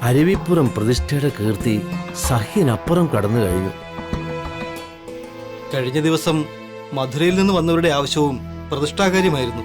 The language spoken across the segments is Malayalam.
അരുവിപ്പുറം പ്രതിഷ്ഠയുടെ കീർത്തി സഹ്യനപ്പുറം കടന്നു കഴിഞ്ഞു. കഴിഞ്ഞ ദിവസം മധുരയിൽ നിന്ന് വന്നവരുടെ ആവശ്യവും പ്രതിഷ്ഠാകാര്യമായിരുന്നു.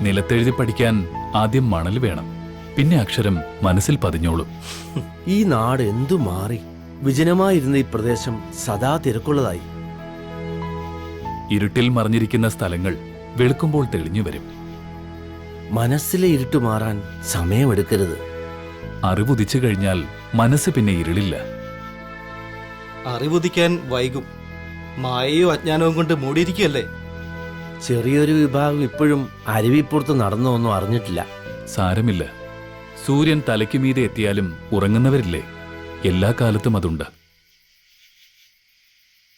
നിലത്തെഴുതി പഠിക്കാൻ ആദ്യം മണൽ വേണം, പിന്നെ അക്ഷരം മനസ്സിൽ പതിഞ്ഞോളും. ഈ നാട് എന്തു മാറി! വിജനമായിരുന്ന ഈ പ്രദേശം സദാ തിരക്കുള്ളതായി. ഇരുട്ടിൽ മറഞ്ഞിരിക്കുന്ന സ്ഥലങ്ങൾ വെളുക്കുമ്പോൾ തെളിഞ്ഞു വരും. മനസ്സിലെ ഇരുട്ട് മാറാൻ സമയമെടുക്കരുത്. അറിവുദിച്ചു കഴിഞ്ഞാൽ മനസ്സ് പിന്നെ ഇരുളില്ല. അറിവുദിക്കാൻ വൈകും. മായയോ അജ്ഞാനവും കൊണ്ട് മൂടിയിരിക്കുകയല്ലേ. ചെറിയൊരു വിഭാഗം ഇപ്പോഴും അരുവിപ്പുറത്ത് നടന്നൊന്നും അറിഞ്ഞിട്ടില്ല. സാരമില്ല, സൂര്യൻ തലയ്ക്ക് മീതെ എത്തിയാലും ഉറങ്ങുന്നവരില്ലേ? എല്ലാ കാലത്തും അതുണ്ട്.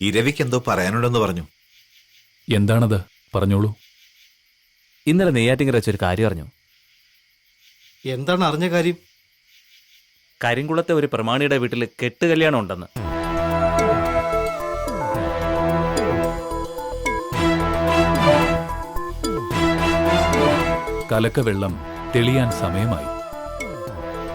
ഇരവിക്ക് എന്തോ പറയാനുണ്ടെന്ന് പറഞ്ഞു. എന്താണത്? പറഞ്ഞോളൂ. ഇന്നലെ നെയ്യാറ്റിങ്കര വെച്ചൊരു കാര്യം അറിഞ്ഞു. എന്താണ് അറിഞ്ഞ കാര്യം? കരിങ്കുളത്തെ ഒരു പ്രമാണിയുടെ വീട്ടിൽ കെട്ടുകല്യാണം ഉണ്ടെന്ന്. കലക്കവെള്ളം തെളിയാൻ സമയമായി.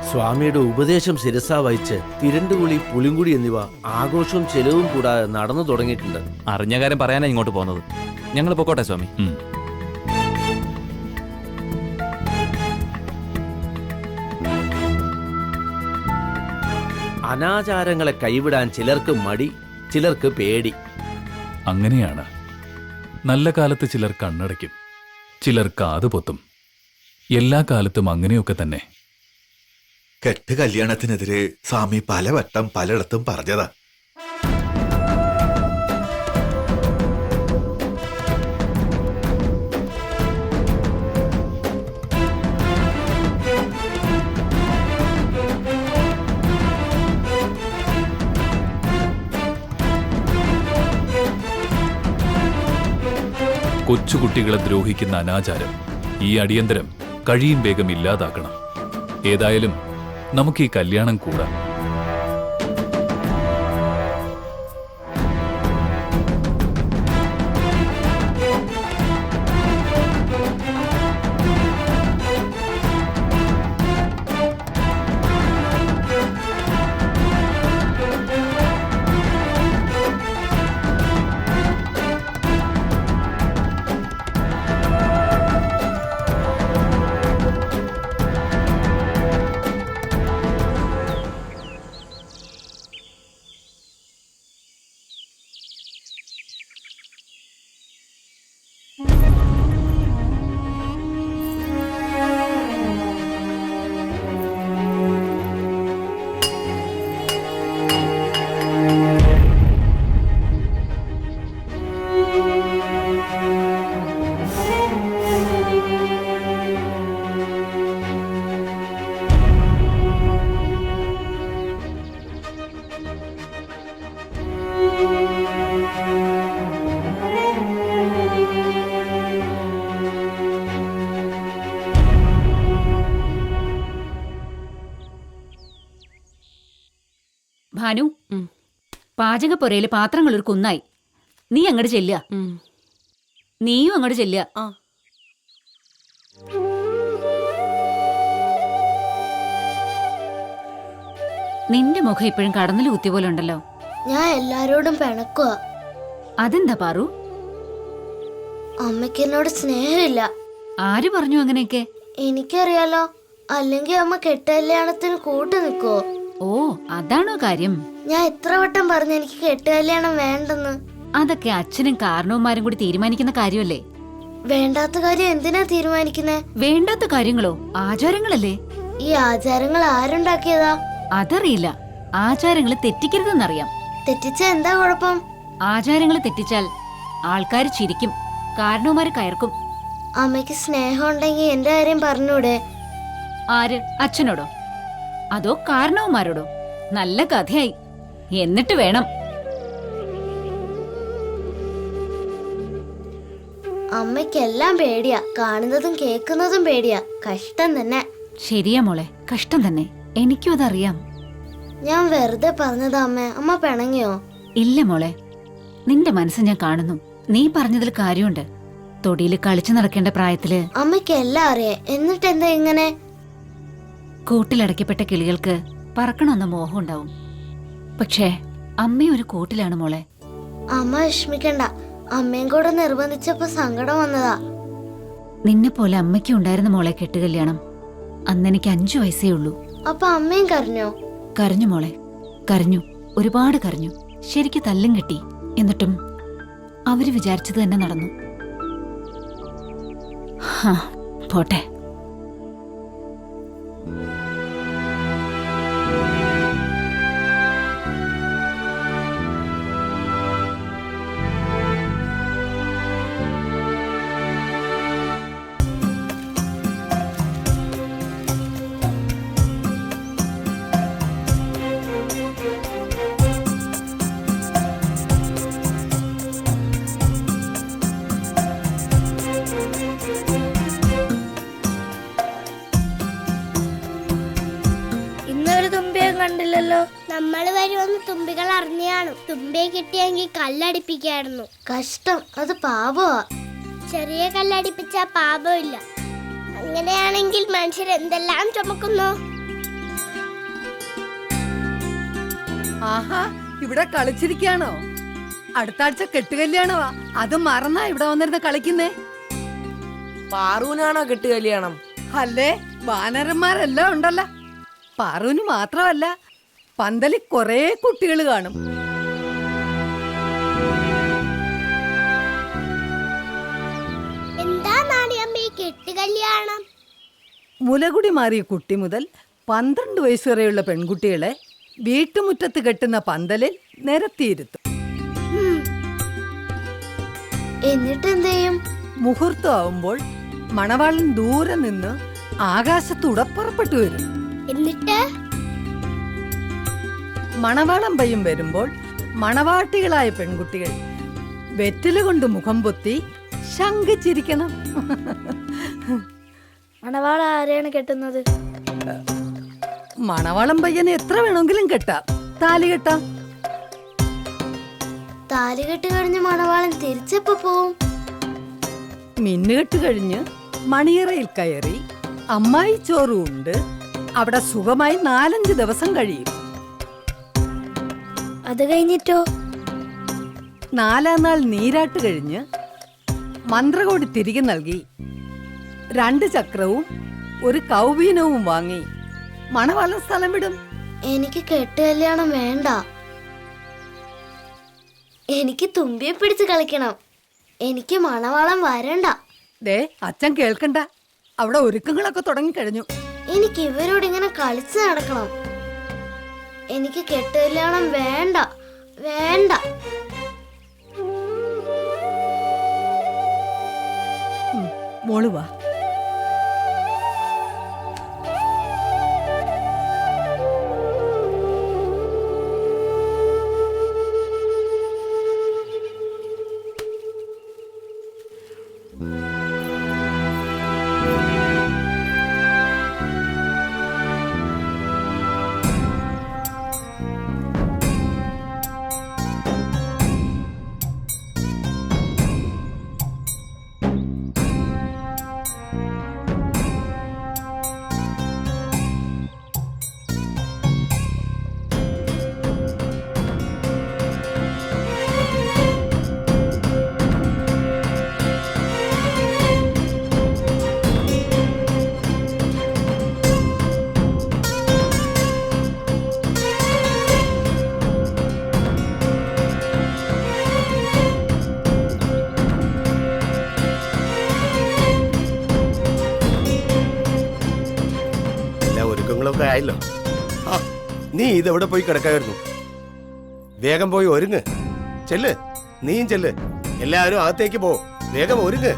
സ്വാമിയുടെ ഉപദേശം ശിരസാ വഹിച്ച് തിരണ്ടുകുളി, പുളിങ്കുടി എന്നിവ ആഘോഷവും ചെലവും കൂടാതെ നടന്നു തുടങ്ങിയിട്ടുണ്ട്. അറിഞ്ഞ കാര്യം പറയാനാ ഇങ്ങോട്ട് പോകുന്നത്. ഞങ്ങൾ പൊക്കോട്ടെ സ്വാമി. അനാചാരങ്ങളെ കൈവിടാൻ ചിലർക്ക് മടി, ചിലർക്ക് പേടി. അങ്ങനെയാണ്. നല്ല കാലത്ത് ചിലർ കണ്ണടയ്ക്കും, ചിലർ കാത് പൊത്തും. എല്ലാ കാലത്തും അങ്ങനെയൊക്കെ തന്നെ. കെട്ട് കല്യാണത്തിനെതിരെ സ്വാമി പലവട്ടം പലയിടത്തും പറഞ്ഞതാ. കൊച്ചുകുട്ടികളെ ദ്രോഹിക്കുന്ന അനാചാരം ഈ അടിയന്തരം കഴിയും വേഗം ഇല്ലാതാക്കണം. ഏതായാലും നമുക്ക് ഈ കല്യാണം കൂടാം. ഭാനു, പാചകപ്പുരയില് പാത്രങ്ങൾ ഒരു കുന്നായി. നീ അങ്ങോട്ട് ചെല്ലുക. നീയും അങ്ങോട്ട് ചെല്ലുക. നിന്റെ മുഖം ഇപ്പോഴും കടന്നിൽ കുത്തിയ പോലെ ഉണ്ടല്ലോ. ഞാൻ എല്ലാരോടും പിണക്കുക. അതെന്താ പാറു? അമ്മയ്ക്ക് എന്നോട് സ്നേഹമില്ല. ആര് പറഞ്ഞു അങ്ങനെയൊക്കെ? എനിക്കറിയാലോ. അല്ലെങ്കിൽ അമ്മ കെട്ടുകല്യാണത്തിന് കൂട്ടു നിൽക്കുവോ? ഓ, അതാണോ കാര്യം? ഞാൻ എത്ര വട്ടം പറഞ്ഞു എനിക്ക് കെട്ടുകല്യാണം വേണ്ടെന്ന്. അതൊക്കെ അച്ഛനും കാരണവന്മാരും കൂടി തീരുമാനിക്കുന്ന കാര്യമല്ലേ? വേണ്ടാത്ത കാര്യം എന്തിനാ തീരുമാനിക്കുന്നേ? വേണ്ടാത്ത കാര്യങ്ങളോ? ആചാരങ്ങളല്ലേ? ഈ ആചാരങ്ങൾ ആരുണ്ടാക്കിയതാ? അതറിയില്ല. ആചാരങ്ങൾ തെറ്റിക്കരുതെന്നറിയാം. തെറ്റിച്ച എന്താ കുഴപ്പം? ആചാരങ്ങൾ തെറ്റിച്ചാൽ ആൾക്കാർ ചിരിക്കും, കാരണവന്മാര് കയർക്കും. അമ്മയ്ക്ക് സ്നേഹം ഉണ്ടെങ്കിൽ എന്റെ കാര്യം പറഞ്ഞൂടെ? ആര്? അച്ഛനോടോ അതോ കാരണവന്മാരോടോ? നല്ല കഥയായി. എന്നിട്ട് വേണം. അമ്മയ്ക്കെല്ലാം പേടിയാ. കാണുന്നതും കേൾക്കുന്നതും പേടിയാ. കഷ്ടം തന്നെ. ശരിയാ മോളെ, കഷ്ടം തന്നെ. എനിക്കും അതറിയാം. ഞാൻ വെറുതെ പറഞ്ഞതാ അമ്മേ. അമ്മ പിണങ്ങിയോ? ഇല്ല മോളെ, നിന്റെ മനസ്സ് ഞാൻ കാണുന്നു. നീ പറഞ്ഞതിൽ കാര്യമുണ്ട്. തൊടിയിൽ കളിച്ചു നടക്കേണ്ട പ്രായത്തില് അമ്മയ്ക്ക് എല്ലാം അറിയാം. എന്നിട്ട് എന്താ ഇങ്ങനെ? കൂട്ടിലടയ്ക്കപ്പെട്ട കിളികൾക്ക് പറക്കണമെന്ന മോഹം ഉണ്ടാവും. പക്ഷേ അമ്മയും ഒരു കൂട്ടിലാണ് മോളെ. അമ്മ വിഷമിക്കണ്ട, അമ്മയും കൂടെ നിർബന്ധിച്ചപ്പോ സങ്കടം വന്നതാ. നിന്നെ പോലെ അമ്മയ്ക്കും ഉണ്ടായിരുന്ന മോളെ കെട്ടുകല്യാണം. അന്നെനിക്ക് 5 വയസ്സേ ഉള്ളൂ. അപ്പൊ അമ്മയും കരഞ്ഞോ? കരഞ്ഞു മോളെ, കരഞ്ഞു, ഒരുപാട് കരഞ്ഞു. ശരിക്ക് തല്ലും കിട്ടി. എന്നിട്ടും അവര് വിചാരിച്ചത് തന്നെ നടന്നു. പോട്ടെ. ഇന്നൊരു തുമ്പിയെ കണ്ടില്ലല്ലോ. നമ്മൾ വരുമെന്ന് തുമ്പികൾ അറിഞ്ഞാണ്. തുമ്പിയെ കിട്ടിയെങ്കിൽ കല്ലടിപ്പിക്കായിരുന്നു. കഷ്ടം, അത് പാപമാ. ചെറിയ കല്ലടിപ്പിച്ച പാപമില്ല. അങ്ങനെയാണെങ്കിൽ മനുഷ്യർ എന്തെല്ലാം ചുമക്കുന്നു. ആഹാ, ഇവിടെ കളിച്ചിരിക്കാണോ? അടുത്ത ആഴ്ച കെട്ടുകല്യാണവാ. അത് മറന്നാ ഇവിടെ വന്നിരുന്ന് കളിക്കുന്നേ. പാറൂനാണോ കെട്ടുകല്യാണം? അല്ലേ, വാനരന്മാരെല്ലാം ഉണ്ടല്ലോ. പാറൂന് മാത്രമല്ല, പന്തലിൽ കൊറേ കുട്ടികൾ കാണും. എന്താ നാണിയമ്മ ഈ കെട്ടുകല്യാണം? മുലകുടി മാറിയ കുട്ടി മുതൽ 12 വയസ്സ് വരെയുള്ള പെൺകുട്ടികളെ വീട്ടുമുറ്റത്ത് കെട്ടുന്ന പന്തലിൽ നിരത്തിയിരുത്തും. എന്നിട്ട് എന്ത് ചെയ്യും? മുഹൂർത്തമാവുമ്പോൾ മണവാളൻ ദൂരെ നിന്ന് ആകാശത്തൂടെ പുറപ്പെട്ടു വരും. എന്നിട്ട് മണവാളം പയ്യും വരുമ്പോൾ മണവാട്ടികളായ പെൺകുട്ടികൾ വെറ്റില കൊണ്ട് മുഖം പൊത്തി ശങ്കിച്ചിരിക്കണം. മണവാള ആരെയാണ് കെട്ടുന്നത്? മണവാളം പയ്യനെ എത്ര വേണമെങ്കിലും കെട്ടാം, താലി കെട്ടാം. താലികെട്ട് കഴിഞ്ഞ് മണവാളൻ തിരിച്ചെപ്പോ പോവും? മിന്നുകെട്ട് കഴിഞ്ഞ് മണിയറയിൽ കയറി അമ്മായി ചോറും ഉണ്ട് അവിടെ സുഖമായി 4-5 ദിവസം കഴിയും. അത് കഴിഞ്ഞിട്ടോ? 4-ാം നാൾ നീരാട്ട് കഴിഞ്ഞ് മന്ത്രകോടി തിരികെ നൽകി 2 ചക്രവും ഒരു കൗബീനവും വാങ്ങി മണവാളൻ സ്ഥലം വിടും. എനിക്ക് കെട്ടുകല്യാണം വേണ്ട. എനിക്ക് തുമ്പിയെ പിടിച്ച് കളിക്കണം. എനിക്ക് മണവാളം വരണ്ട. ദേ, അച്ഛൻ കേൾക്കണ്ട, അവിടെ ഒരുക്കങ്ങളൊക്കെ തുടങ്ങിക്കഴിഞ്ഞു. എനിക്ക് ഇവരോട് ഇങ്ങനെ കളിച്ച് നടക്കണം. എനിക്ക് കെട്ടുകല്യാണം വേണ്ട, വേണ്ട. മോള് വാ. ഒക്കെ ആയല്ലോ. ആ, നീ ഇതെവിടെ പോയി കിടക്കായിരുന്നു? വേഗം പോയി ഒരുങ്ങ്. ചെല്ല്, നീയും ചെല്ല്. എല്ലാവരും അകത്തേക്ക് പോ. വേഗം ഒരുങ്ങ്.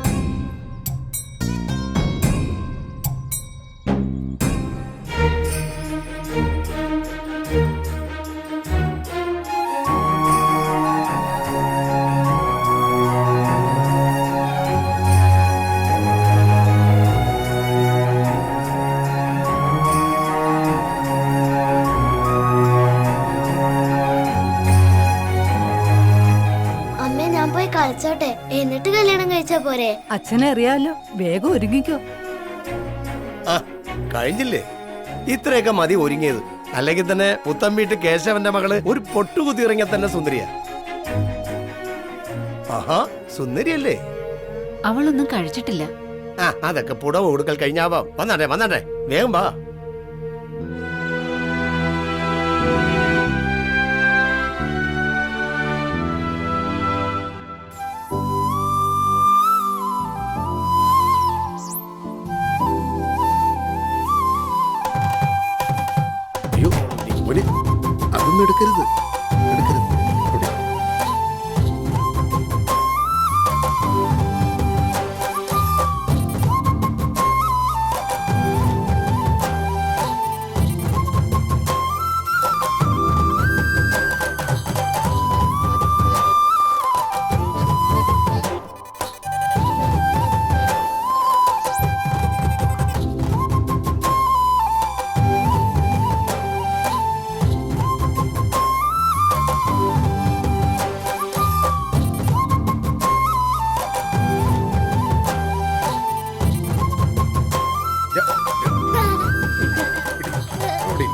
കളിച്ചോട്ടെ, എന്നിട്ട് കല്യാണം കഴിച്ചാ പോരെ? അച്ഛനെ അറിയാലോ, വേഗം ഒരുങ്ങിക്കോ. ആ, കഴിഞ്ഞില്ലേ? ഇത്രയൊക്കെ മതി ഒരുങ്ങിയത്. അല്ലെങ്കിൽ തന്നെ പുത്തൻ വീട്ട് കേശവന്റെ മകള് ഒരു പൊട്ടുകുത്തി ഇറങ്ങിയ തന്നെ സുന്ദരിയാ. ആഹാ, സുന്ദരിയല്ലേ? അവളൊന്നും കഴിച്ചിട്ടില്ല. ആ, അതൊക്കെ പുടവ കൊടുക്കൽ കഴിഞ്ഞാവാം. വന്നാട്ടെ വന്നാട്ടെ, വേഗം വാ. അയ്യോ മോനെ, അതൊന്നും എടുക്കരുത്, എടുക്കരുത്. അവിടെ. അവിടെ.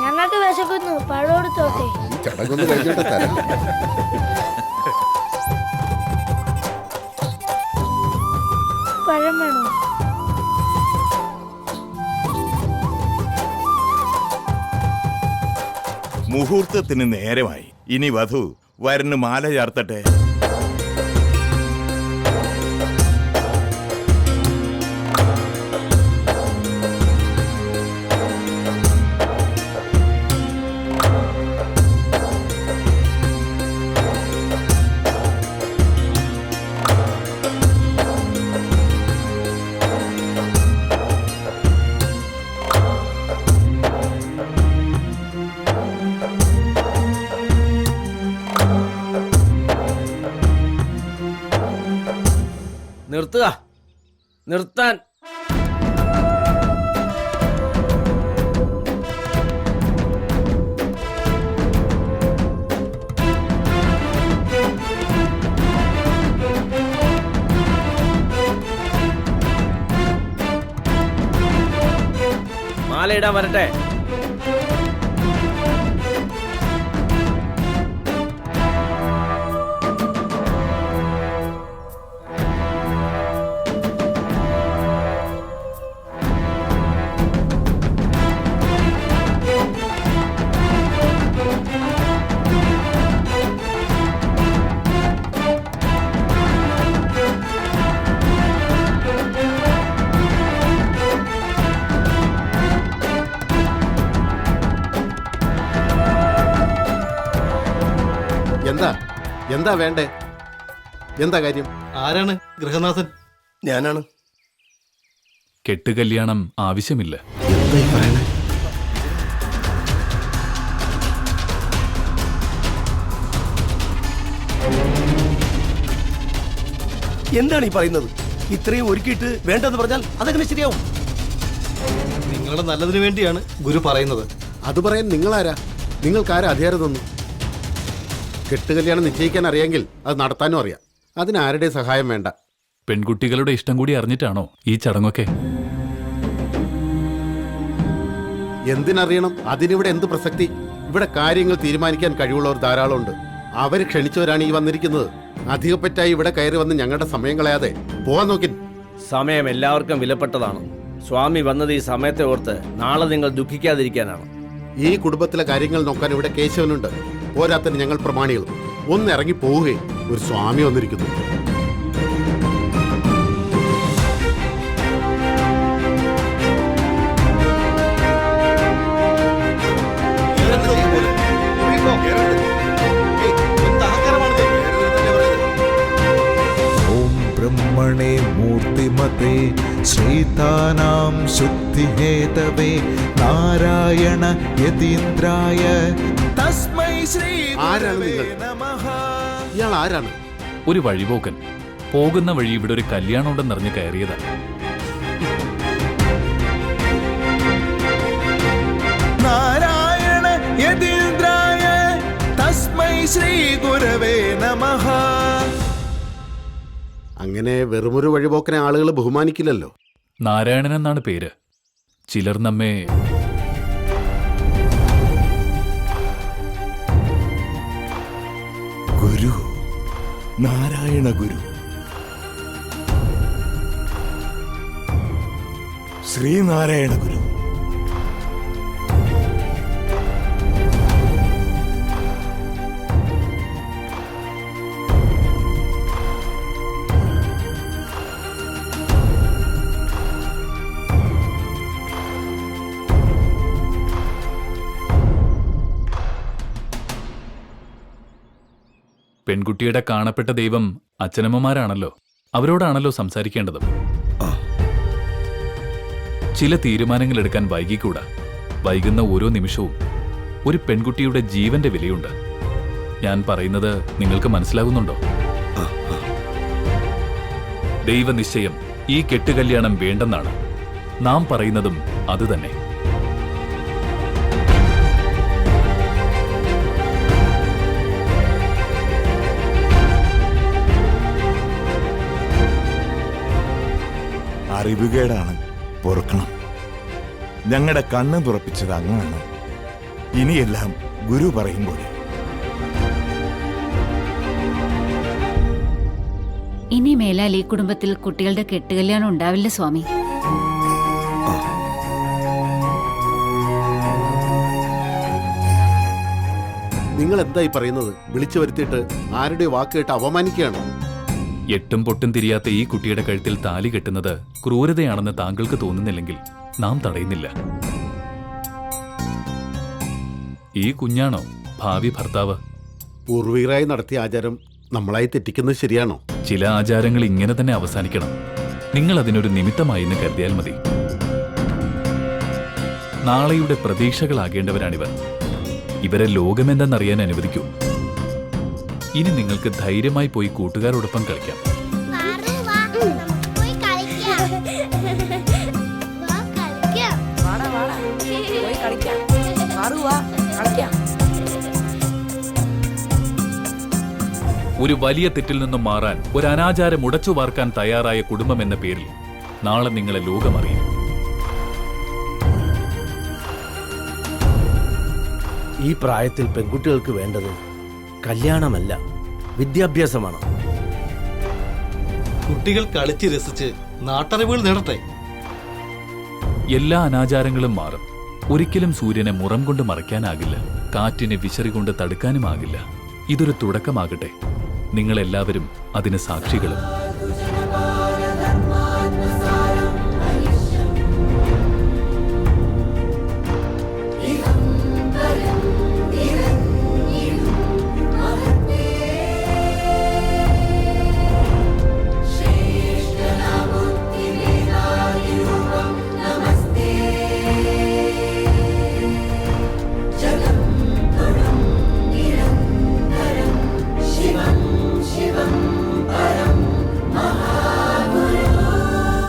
ഞങ്ങൾക്ക് വിശക്കുന്നു, പഴം എടുത്തോട്ടെ. ഈ ചടങ്ങൊന്ന് കഴിഞ്ഞോട്ടെ തരാം. പഴം വേണോ? മുഹൂർത്തത്തിന് നേരമായി. ഇനി വധു വരന് മാല ചാർത്തട്ടെ. നിർത്തുക, നിർത്താൻ. മാലയിടാൻ വരട്ടെ. എന്താ എന്താ വേണ്ടേ? എന്താ കാര്യം? ആരാണ് ഗൃഹനാഥൻ? ഞാനാണ്. കെട്ടുകല്യാണം ആവശ്യമില്ല. എന്താ ഈ പറയണേ? എന്താണ് ഈ പറയുന്നത്? ഇത്രയും ഒരുക്കിയിട്ട് വേണ്ടെന്ന് പറഞ്ഞാൽ അതെങ്ങനെ ശരിയാവും? നിങ്ങളുടെ നല്ലതിനു വേണ്ടിയാണ് ഗുരു പറയുന്നത്. അത് പറയാൻ നിങ്ങളാരാ? നിങ്ങൾക്കാരാ അധികാരം തന്നു? കെട്ടുകല്യാണം നിശ്ചയിക്കാൻ അറിയാമെങ്കിൽ അത് നടത്താനും അറിയാം. അതിനാരുടെയും സഹായം വേണ്ട. പെൺകുട്ടികളുടെ ഇഷ്ടം കൂടി അറിഞ്ഞിട്ടാണോ ഈ ചടങ്ങൊക്കെ? എന്തിനറിയണം? അതിനിവിടെ എന്ത് പ്രസക്തി? ഇവിടെ കാര്യങ്ങൾ തീരുമാനിക്കാൻ കഴിവുള്ളവർ ധാരാളമുണ്ട്. അവർ ക്ഷണിച്ചവരാണ് ഈ വന്നിരിക്കുന്നത്. അധികപ്പറ്റായി ഇവിടെ കയറി വന്ന് ഞങ്ങളുടെ സമയം കളയാതെ പോവാൻ നോക്കി. സമയം എല്ലാവർക്കും വിലപ്പെട്ടതാണ്. സ്വാമി വന്നത് ഈ സമയത്തെ ഓർത്ത് നാളെ നിങ്ങൾ ദുഃഖിക്കാതിരിക്കാനാണ്. ഈ കുടുംബത്തിലെ കാര്യങ്ങൾ നോക്കാൻ ഇവിടെ കേശവനുണ്ട്. പോരാത്തിന് ഞങ്ങൾ പ്രമാണികൾ. ഒന്ന് ഇറങ്ങി പോവുകയും ഒരു സ്വാമി വന്നിരിക്കുന്നു. ഓം ബ്രഹ്മണേ മൂർത്തിമതേ ശ്രീതാനാം ശുദ്ധിഹേതവേ നാരായണ യതീന്ദ്രായ തസ്മൈ ശ്രീ ആരാണ് നിങ്ങൾ? ഇയാൾ ആരാണ്? ഒരു വഴിപോക്കൻ. പോകുന്ന വഴി ഇവിടെ ഒരു കല്യാണം ഉണ്ടെന്നറിഞ്ഞ് കയറിയതാണ്. നാരായണ യതീന്ദ്രായ തസ്മൈ ശ്രീ ഗുരവേ നമഃ. അങ്ങനെ വെറുമൊരു വഴിപോക്കനെ ആളുകൾ ബഹുമാനിക്കില്ലല്ലോ. നാരായണൻ എന്നാണ് പേര്. ചിലർ നമ്മെ ഗുരു, നാരായണ ഗുരു, ശ്രീനാരായണ ഗുരു. പെൺകുട്ടിയുടെ കാണപ്പെട്ട ദൈവം അച്ഛനമ്മമാരാണല്ലോ. അവരോടാണല്ലോ സംസാരിക്കേണ്ടത്. ചില തീരുമാനങ്ങൾ എടുക്കാൻ വൈകിക്കൂടാ. വൈകുന്ന ഓരോ നിമിഷവും ഒരു പെൺകുട്ടിയുടെ ജീവന്റെ വിലയുണ്ട്. ഞാൻ പറയുന്നത് നിങ്ങൾക്ക് മനസ്സിലാകുന്നുണ്ടോ? ദൈവനിശ്ചയം ഈ കെട്ടുകല്യാണം വേണ്ടെന്നാണ്. നാം പറയുന്നതും അതുതന്നെ. അറിവുകേടാണ്, പൊറുക്കണം. ഞങ്ങളുടെ കണ്ണ് തുറപ്പിച്ചത് അങ്ങാണ്. ഇനിയെല്ലാം ഗുരു പറയുമ്പോൾ. ഇനി മേലാൽ ഈ കുടുംബത്തിൽ കുട്ടികളുടെ കെട്ടുകല്യാണം ഉണ്ടാവില്ല സ്വാമി. നിങ്ങൾ എന്തായി പറയുന്നത്? വിളിച്ചു വരുത്തിയിട്ട് ആരുടെ വാക്ക് കേട്ട് അപമാനിക്കുകയാണ്. എട്ടും പൊട്ടും തിരിയാത്ത ഈ കുട്ടിയുടെ കഴുത്തിൽ താലി കെട്ടുന്നത് ക്രൂരതയാണെന്ന് താങ്കൾക്ക് തോന്നുന്നില്ലെങ്കിൽ നാം തടയുന്നില്ല. ഈ കുഞ്ഞാണോ ഭാവി ഭർത്താവ്? പൂർവികരായി നടത്തിയ ആചാരം നമ്മളായി തെറ്റിക്കുന്നത് ശരിയാണോ? ചില ആചാരങ്ങൾ ഇങ്ങനെ തന്നെ അവസാനിക്കണം. നിങ്ങൾ അതിനൊരു നിമിത്തമായി എന്ന് കരുതിയാൽ മതി. നാളെയുടെ പ്രതീക്ഷകളാകേണ്ടവരാണിവർ. ഇവരെ ലോകമെന്തെന്നറിയാൻ അനുവദിക്കൂ. ഇനി നിങ്ങൾക്ക് ധൈര്യമായി പോയി കൂട്ടുകാരോടൊപ്പം കളിക്കാം. ഒരു വലിയ തെറ്റിൽ നിന്നും മാറാൻ ഒരു അനാചാരം ഉടച്ചു വാർക്കാൻ തയ്യാറായ കുടുംബം എന്ന പേരിൽ നാളെ നിങ്ങളെ ലോകമറിയും. ഈ പ്രായത്തിൽ പെൺകുട്ടികൾക്ക് വേണ്ടത് കല്യാണമല്ല, വിദ്യാഭ്യാസമാണ്. കുട്ടികൾ കളിച്ച് രസിച്ച് നാട്ടറിവുകൾ നേടട്ടെ. എല്ലാ അനാചാരങ്ങളും മാറും. ഒരിക്കലും സൂര്യനെ മുറം കൊണ്ട് മറയ്ക്കാനാകില്ല. കാറ്റിനെ വിശറി കൊണ്ട് തടുക്കാനുമാകില്ല. ഇതൊരു തുടക്കമാകട്ടെ. നിങ്ങളെല്ലാവരും അതിന് സാക്ഷികളും.